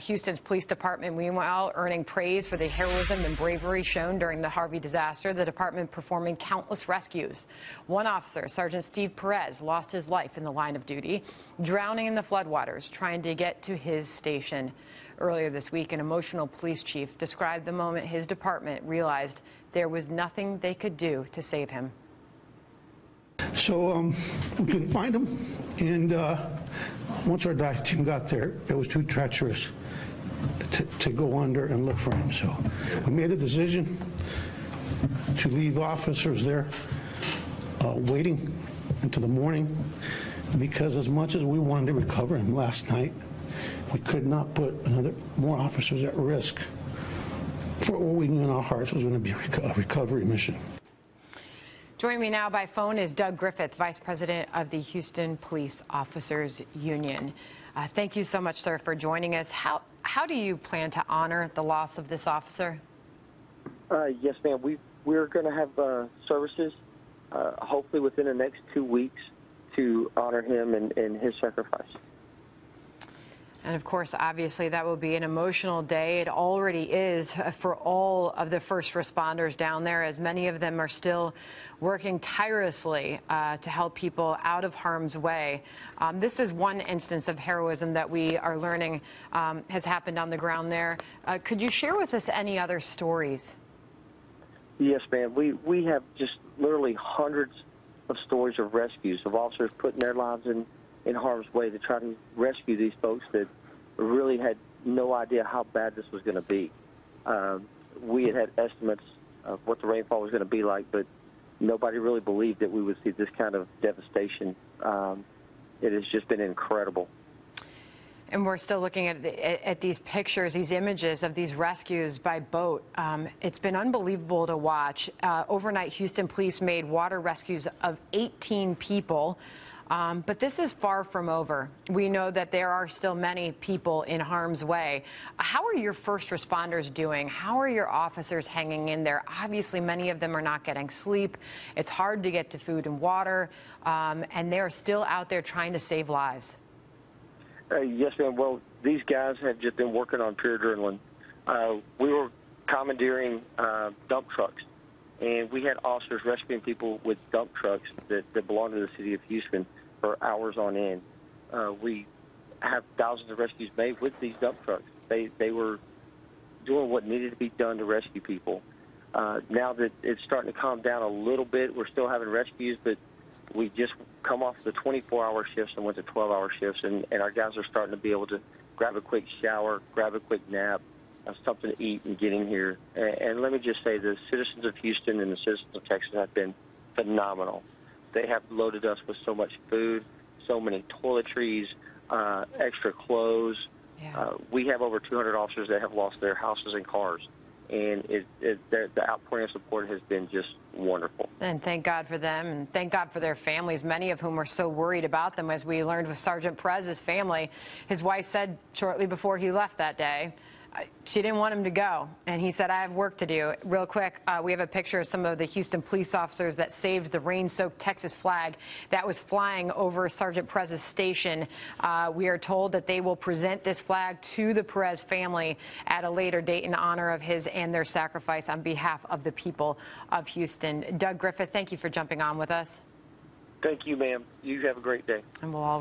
Houston's police department, meanwhile, earning praise for the heroism and bravery shown during the Harvey disaster. The department performing countless rescues. One officer, Sergeant Steve Perez, lost his life in the line of duty, drowning in the floodwaters, trying to get to his station. Earlier this week, an emotional police chief described the moment his department realized there was nothing they could do to save him. So we couldn't find him, and once our dive team got there, it was too treacherous to go under and look for him. So we made a decision to leave officers there waiting until the morning, because as much as we wanted to recover him last night, we could not put more officers at risk for what we knew in our hearts was going to be a recovery mission. Joining me now by phone is Doug Griffith, Vice President of the Houston Police Officers Union. Thank you so much, sir, for joining us. How do you plan to honor the loss of this officer? Yes, ma'am. We're going to have services, hopefully within the next 2 weeks, to honor him and his sacrifice. And of course, obviously, that will be an emotional day. It already is for all of the first responders down there, as many of them are still working tirelessly to help people out of harm's way. This is one instance of heroism that we are learning has happened on the ground there. Could you share with us any other stories? Yes, ma'am. We have just literally hundreds of stories of rescues, of officers putting their lives in harm's way to try to rescue these folks that really had no idea how bad this was going to be. We had estimates of what the rainfall was going to be like, but nobody really believed that we would see this kind of devastation. It has just been incredible. And we're still looking at these pictures, these images of these rescues by boat. It's been unbelievable to watch. Overnight, Houston police made water rescues of 18 people. But this is far from over. We know that there are still many people in harm's way. How are your first responders doing? How are your officers hanging in there? Obviously, many of them are not getting sleep. It's hard to get to food and water, and they're still out there trying to save lives. Yes, ma'am. Well, these guys have just been working on pure adrenaline. We were commandeering dump trucks, and we had officers rescuing people with dump trucks that belong to the city of Houston for hours on end. We have thousands of rescues made with these dump trucks. They were doing what needed to be done to rescue people. Now that it's starting to calm down a little bit, we're still having rescues, but we just come off the 24-hour shifts and went to 12-hour shifts, and our guys are starting to be able to grab a quick shower, grab a quick nap, something to eat, and get in here. And let me just say, the citizens of Houston and the citizens of Texas have been phenomenal. They have loaded us with so much food, so many toiletries, extra clothes. Yeah. We have over 200 officers that have lost their houses and cars. And the outpouring of support has been just wonderful. And thank God for them, and thank God for their families, many of whom were so worried about them, as we learned with Sergeant Perez's family. His wife said shortly before he left that day, she didn't want him to go, and he said, I have work to do. Real quick, we have a picture of some of the Houston police officers that saved the rain-soaked Texas flag that was flying over Sergeant Perez's station. We are told that they will present this flag to the Perez family at a later date in honor of his and their sacrifice on behalf of the people of Houston. Doug Griffith, thank you for jumping on with us. Thank you, ma'am. You have a great day. And we'll all